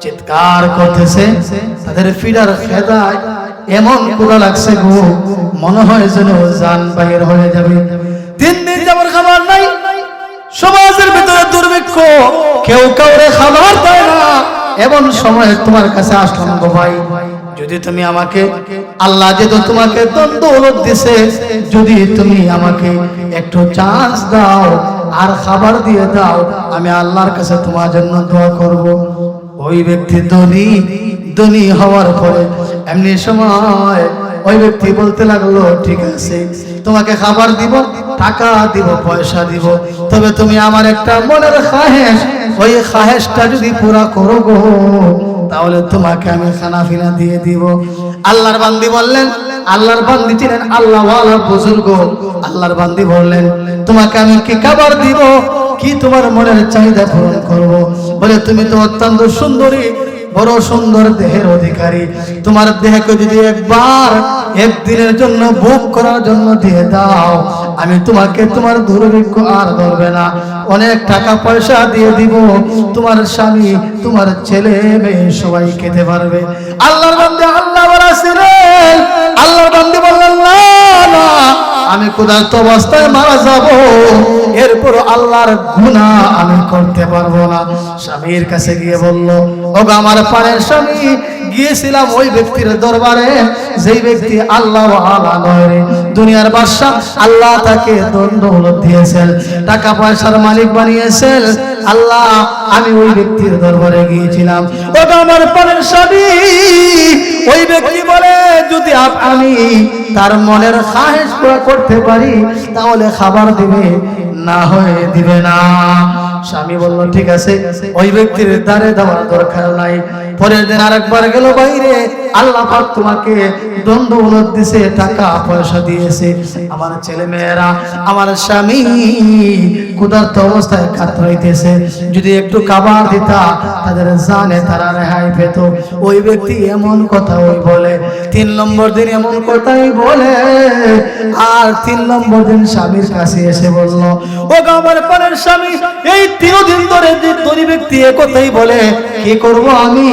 চিৎকার করতেছে, তাদের ফিডার খেদায় এমন ক্ষুধা লাগছে গো, মনে হয় যেন জান বাইর হয়ে যাবে, 3 দিন যাবত খাবার নাই, সমাজের ভিতরে দুর্ভিক্ষ, কেউ কাউরে খাবার দেয় না, এমন সময় তোমার কাছে আসলাম গো ভাই, যদি তুমি আমাকে, আল্লাহ যেহেতু তোমাকে ধন দৌলত দিছে, যদি তুমি আমাকে একটু চান্স দাও আর খাবার দিয়ে দাও, আমি আল্লাহর কাছে তোমার জন্য দোয়া করব। ওই ব্যক্তি ধনী হওয়ার পরে এমনি সময় ওই ব্যক্তি বলতে লাগলো, ঠিক আছে তোমাকে খাবার দিব, টাকা দিব, পয়সা দিব, তবে তুমি আমার একটা মনের খাহেশ, ওই খাহেশটা যদি পুরা করো গো, তাহলে তোমাকে আমি খানা ফিনা দিয়ে দিব। আল্লাহর বান্দি বললেন, আল্লাহর বান্দি ছিলেন আল্লাহ ওয়ালা বুজুর্গ, আল্লাহর বান্দি বললেন, তোমাকে আমি কি খাবার দিব, কি তোমার মনের চাহিদা পূরণ করব? বলে, তুমি তো অত্যন্ত সুন্দরী, বড় সুন্দর দেহের অধিকারী, তোমার দেহকে যদি একবার একদিনের জন্য ভোগ করার জন্য দিয়ে দাও, আমি তোমাকে তোমার দুর্ভিক্ষ আর ধরবে না, অনেক টাকা পয়সা দিয়ে দিব, তোমার স্বামী, তোমার ছেলে মেয়ে সবাই খেতে পারবে। আল্লাহর বান্দা আল্লাহ বলেছিলেন, আল্লাহর বান্দা বললেন, না না, আমি ক্ষুধার্ত অবস্থায় মারা যাব, এরপর আল্লাহর গুনাহ আমি করতে পারবো না। স্বামীর কাছে গিয়ে বলল, ওগো আমার প্রাণের স্বামী, গিয়েছিলাম ওই ব্যক্তির দরবারে, যেই ব্যক্তি আল্লাহ ওয়ালা নয় রে, দুনিয়ার বাদশা, আল্লাহ তাকে ধন দৌলত দিয়েছেন, টাকা পয়সার মালিক বানিয়েছেন, আল্লাহ আমি ওই ব্যক্তির দরবারে গিয়েছিলাম, ওগো আমার প্রাণের স্বামী, ওই ব্যক্তি বলে, যদি আমি তার মনের খাহেশ পুরা করতে পারি তাহলে খাবার দিবে, না হয়ে দিবে না। স্বামী বলল, ঠিক আছে, ওই ব্যক্তির দ্বারে দেওয়ার দরকার নাই। পরের দিন আরেকবার গেল বাইরে, আল্লাহ পাক তোমাকে ধন দৌলত দিয়েছে, টাকা পয়সা দিয়েছে, আমার ছেলে মেয়েরা, আমার স্বামী ক্ষুধার্ত অবস্থায় কাতরাইতেছে, যদি একটু খাবার দিতা তাদের জানে তারা রেহাই পেত। ওই ব্যক্তি এমন কথা ওই বলে, 3 নম্বর দিন এমন কথাই বলে। আর 3 নম্বর দিন স্বামীর কাছে এসে বলল, ও আমার প্রাণের স্বামী, এই 3 দিন ধরে যে ধনী ব্যক্তি এ কথাই বলে, কি করব আমি?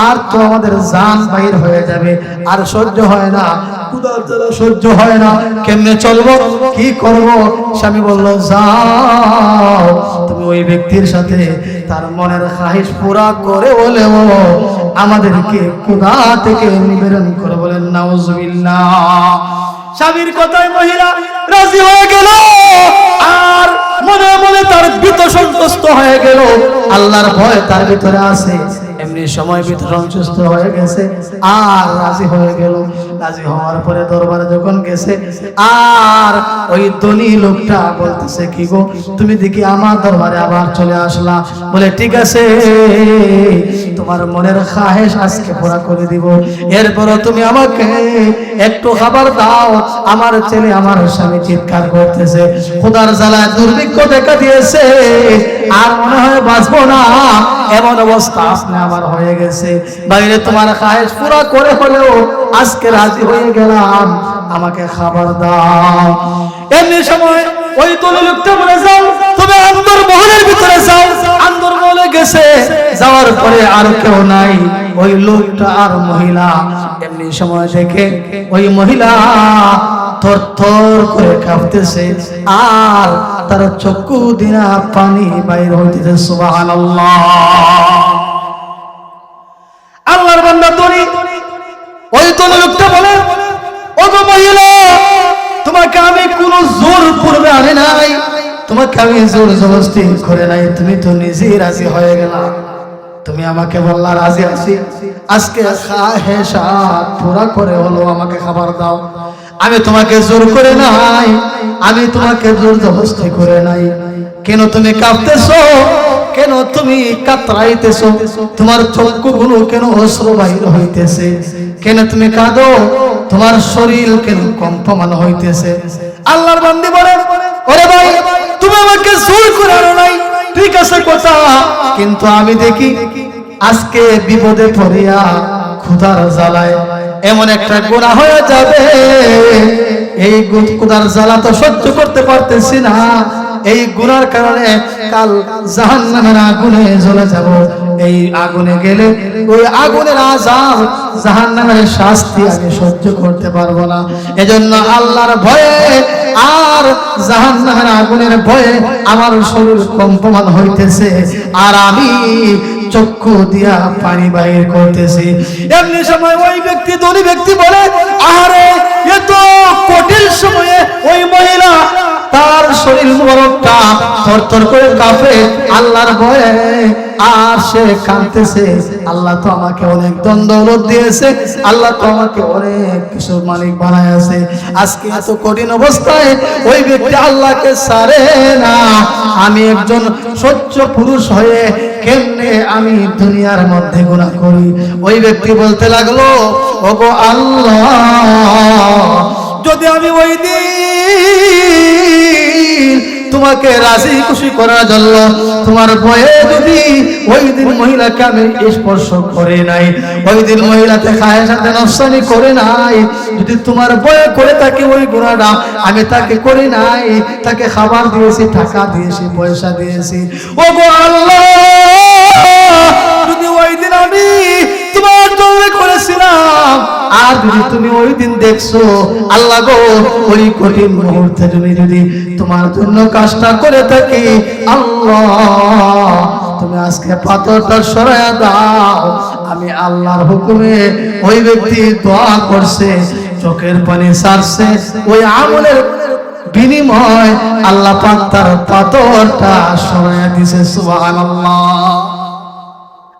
আর তো আমাদের জান বাইর হয়ে যাবে, আর সহ্য হয় না, ক্ষুধার জ্বালা সহ্য হয় না, কেমনে চলবো, কি করব? স্বামী বলল, যাও তুমি ওই ব্যক্তির সাথে তার মনের খাহিশ পুরা করে বলেও আমাদেরকে ক্ষুধা থেকে নিবারণ করে। বলেন নাউজুবিল্লাহ। স্বামীর কথায় মহিলা রাজি হয়ে গেল, আর মনে মনে তার ভীত সন্তুষ্ট হয়ে গেল। আল্লাহর ভয় তার ভিতরে আছে, এমনি সময় ভীত সন্তুষ্ট হয়ে গেছে আর রাজি হয়ে গেল। রাজি হওয়ার পরে দরবারে যখন গেছে, আর ওই ধনী লোকটা বলতেছে, কি গো তুমি দেখি আমার দরবারে আবার চলে আসলা? বলে, ঠিক আছে, তোমার মনের খাহেশ আজকে পুরা করে দিব, এরপরও তুমি আমাকে একটু খাবার দাও। আমার ছেলে, আমার স্বামী চিৎকার করতেছে, ক্ষুধার জ্বালায় দুর্ভিক্ষ দেখা দিয়েছে, আর মনে হয় বাঁচবো না, এমন অবস্থা আসলে আমার হয়ে গেছে। বাইরে তোমার খাহেশ পুরা করে হলেও আজকে রাজি হয়ে গেলাম, আমাকে খাবার দাও। এমনি সময় ওই ধনী লোকটা বলে, যাও তুমি আন্দর মহলের ভিতরে যাও। আন্দর মহলে গেছে, যাওয়ার পরে আর কেউ নাই, ওই লোকটা আর মহিলা। এমনি সময় দেখে ওই মহিলা থরথর করে কাঁপতেছে, আর তার চক্ষু দিয়া পানি বাইর হইতেছে। সুবহানাল্লাহ। আল্লাহর বান্দা ধনী, ওই ধনী লোকটা বলে, ও গো মহিলা, তোমাকে আমি কোন জোর পূর্বে আনি নাই, তোমাকে আমি জোর জবরদস্তি করে নাই, তুমি তো নিজেই রাজি হয়ে গেলা। তুমি আমাকে বললা রাজি আছি, আজকে খাহেশা পুরা করে হলো আমাকে খাবার দাও। আমি তোমাকে জোর করে নাই, আমি তোমাকে জোর জবরদস্তি করে নাই। কেন তুমি কাঁপতেছো? কেন তুমি কাতরাইতেছো? তোমার চক্ষুগুলো কেন অশ্রু বাহির হইতেছে? কেন তুমি কাঁদো? তোমার শরীর কেন কম্পমান হইতেছে? আল্লাহর বান্দী বলে, ওরে ভাই, তুমি আমাকে জোর করে আনো নাই, ঠিক আছে কথা, কিন্তু আমি দেখি আজকে বিপদে পড়িয়া ক্ষুধার জ্বালায় এমন একটা গুনাহ হয়ে যাবে, এই ক্ষুধার জ্বালা তো সহ্য করতে পারতেছি না, এই গুনার কারণে কাল জাহান্নামের আগুনে জ্বলে যাব। এই আগুনে গেলে ওই আগুনের আযাব, জাহান্নামের শাস্তি আমি সহ্য করতে পারবো না। এজন্য আল্লাহর ভয়ে আর জাহান্নামের আগুনের ভয়ে আমার শরীর কম্পমান হইতেছে, আর আমি চক্ষু দিয়া পানি বাইর করতেছি। এমনি সময় ওই ব্যক্তি, ধনী ব্যক্তি বলে, আরে এত কঠিন সময়ে ওই মহিলা তার শরীর মুবারকটা থরথর করে কাঁপে আল্লাহর ভয়ে, আর সে কাঁদতেছে, আল্লাহ তো আমাকে অনেক ধন দৌলত দিয়েছে, আল্লাহ তো আমাকে অনেক কিছু মালিক বানায় আছে, আজকে এত কঠিন অবস্থায় ওই ব্যক্তি আল্লাহকে ছাড়ে না। আমি একজন সচ্চ পুরুষ হয়ে কেমনে আমি দুনিয়ার মধ্যে গুনাহ করি? ওই ব্যক্তি বলতে লাগলো, ওগো আল্লাহ, যদি আমি ওই দিন তোমাকে রাজি খুশি করার জন্য তোমার ভয়ে যদি ওই দিন মহিলাকে আমি স্পর্শ করে নাই, ওই দিন মহিলাতে খায়েশাতে নফসানি করে নাই, যদি তোমার ভয়ে করে তাকে ওই গুনাহটা আমি তাকে করি নাই, তাকে খাবার দিয়েছি, টাকা দিয়েছি, পয়সা দিয়েছি, ওগো আল্লাহ, যদি ওই দিন আমি তোমার জন্য করেছিলাম, আর যদি তুমি ওই দিন দেখছো আল্লাহ গো, ওই কঠিন মুহূর্তে যদি তোমার জন্য কাজটা করে থাকি, আল্লাহ তুমি আজকে পাথরটা সরাইয়া দাও। আমি আল্লাহর হুকুমে ওই ব্যক্তি দোয়া করছে, চোখের পানি ছাড়ছে, ওই আমলের বিনিময় আল্লাহ পাক তার পাথরটা সরাইয়া দিয়েছে। সুবহানাল্লাহ।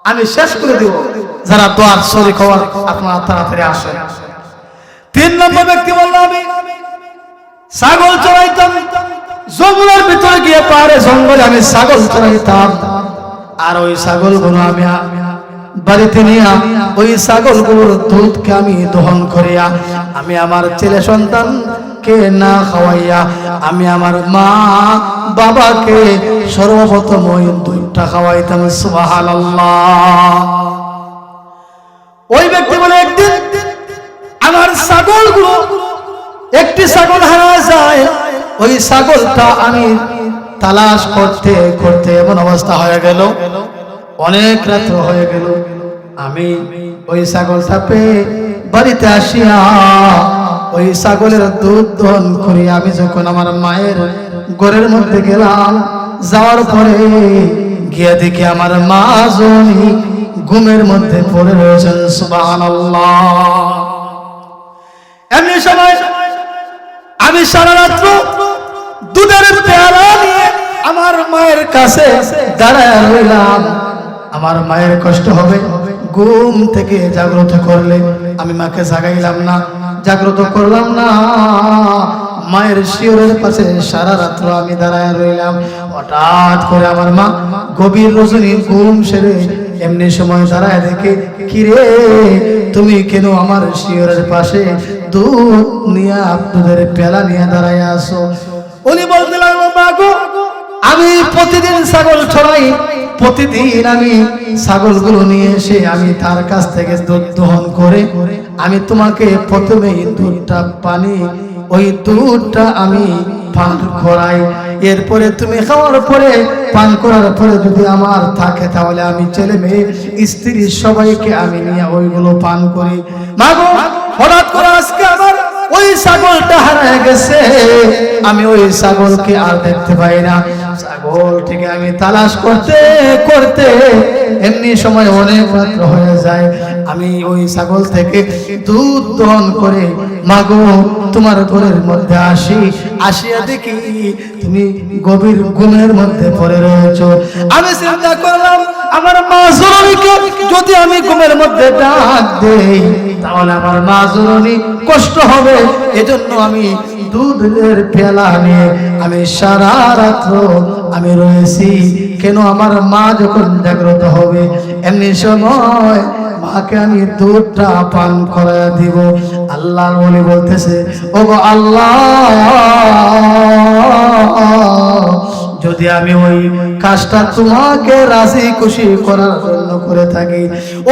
আমি শেষ করে দিব, যারা দোয়ার শরীক হওয়ার আপনারা তাড়াতাড়ি আসেন। 3 নম্বর ব্যক্তি বলল, আমি ছাগল চড়াইতাম, জঙ্গলের ভিতরে গিয়ে পাহাড়ে জঙ্গলে আমি ছাগল চড়াইতাম, আর ওই ছাগলগুলো আমি বাড়িতে নিয়ে ওই ছাগলগুলোর দুধকে আমি দহন করিয়া আমি আমার ছেলে সন্তান কে না খাওয়াইয়া আমি আমার মা বাবাকে সর্বপ্রথম ওই দুধটা খাওয়াইতাম। সুবহানাল্লাহ। ওই ব্যক্তি বলে একদিন আমার ছাগলগুলো, একটি ছাগল হারা যায়, ওই ছাগলটা আমি তালাশ করতে করতে এমন অবস্থা হয়ে গেল, অনেক রাত্র হয়ে গেল। আমি ওই ছাগলটা পেয়ে বাড়িতে আসিয়া ওই ছাগলের দুধ দহন করি। আমি যখন আমার মায়ের ঘরের মধ্যে গেলাম, যাওয়ার পরে গিয়ে দেখি আমার মা জনি ঘুমের মধ্যে পড়ে রয়েছেন। সুবহানাল্লাহ। এমনি সময় আমি সারা রাত্র দুধের পেয়ালা নিয়ে আমার মায়ের কাছে দাঁড়ায় রইলাম। আমার মায়ের কষ্ট হবে, ঘুম থেকে জাগ্রত করলে আমি মাকে জাগাইলাম না, জাগ্রত করলাম না। মায়ের শিয়রের পাশে সারা রাত্র আমি দাঁড়ায় রইলাম। হঠাৎ করে আমার মা গভীর রজনী ঘুম সেরে এমনি সময় দাঁড়ায় দেখে, কিরে তুমি কেন আমার শিয়রের পাশে দুধ নিয়ে দুধের পেলা নিয়ে দাঁড়ায় আসো? উনি বলতে লাগলো, মা গো, আমি প্রতিদিন ছাগল ছড়াই, প্রতিদিন আমি ছাগলগুলো নিয়ে এসে আমি তার কাছ থেকে দুধ দহন করে আমি তোমাকে প্রথমে দুধটা পানি, ওই দুধটা আমি পান করাই। এরপরে তুমি খাওয়ার পরে, পান করার পরে যদি আমার থাকে তাহলে আমি ছেলে মেয়ে স্ত্রী সবাইকে আমি নিয়ে ওইগুলো পান করি। মা গো, হঠাৎ করে আজকে আমার ওই ছাগলটা হারিয়ে গেছে, আমি ওই ছাগলকে আর দেখতে পাই না। ছাগলটিকে আমি তালাশ করতে করতে এমনি সময় অনেক রাত্র হয়ে যায়। আমি ওই ছাগল থেকে দুধ দহন করে মাগো তোমার ঘরের মধ্যে আসিয়া দেখি তুমি গভীর ঘুমের মধ্যে পড়ে রয়েছ। আমি চিন্তা করলাম, আমার মা জননীকে যদি আমি ঘুমের মধ্যে ডাক দেই তাহলে আমার মা জননী কষ্ট হবে। এজন্য আমি দুধের পেলা নিয়ে আমি সারা রাত্র আমি রয়েছি। কেন আমার মা যখন জাগ্রত হবে এমনি সময় মাকে আমি দুধটা পান করা দিব। আল্লাহর ওলি বলতেছে, ওগো আল্লাহ, যদি আমি ওই কাজটা তোমাকে রাজি খুশি করার জন্য করে থাকি,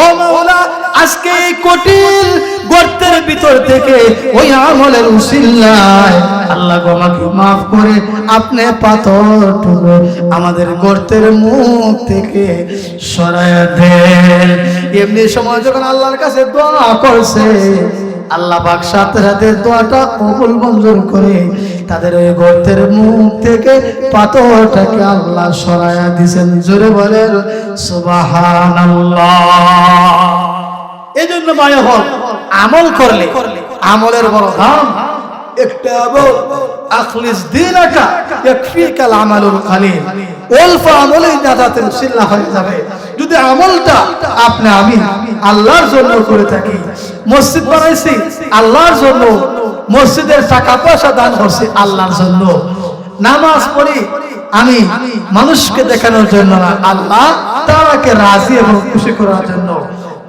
ও মাওলা, আজকে এই কঠিন গর্তের ভিতর থেকে ওই আমলের উসিলায় আল্লাহ গো আমাকে মাফ করে আপনি পাথরটুকু আমাদের গর্তের মুখ থেকে সরায়া দেন। এমনি সময় যখন আল্লাহর কাছে দোয়া করছে, আল্লাহ পাক সাথে সাথে দোয়াটা কবুল মঞ্জুর করে তাদের ওই গর্তের মুখ থেকে পাথরটাকে আল্লাহ সরায়া দিয়েছেন। জোরে বলেন সুবহানাল্লাহ। এই জন্য মায়া হল আমল করলে আমলের বড় দাম। একটা আমল আখলিস দীনাকা ইয়াকফিকাল আমালুল কালিল, অল্প আমলেই নাজাতের সিলা হয়ে যাবে। যদি আমলটা আপনি আমি আল্লাহর জন্য করে থাকি, মসজিদ বানাইছি আল্লাহর জন্য, মসজিদের টাকা পয়সা দান করছি আল্লাহর জন্য, নামাজ পড়ি আমি মানুষকে দেখানোর জন্য না, আল্লাহ তাআলাকে রাজি এবং খুশি করার জন্য,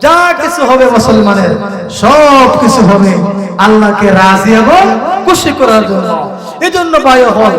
যা কিছু হবে মুসলমানের সব কিছু হবে আল্লাহকে রাজি এবং খুশি করার জন্য। এজন্য ভাই হল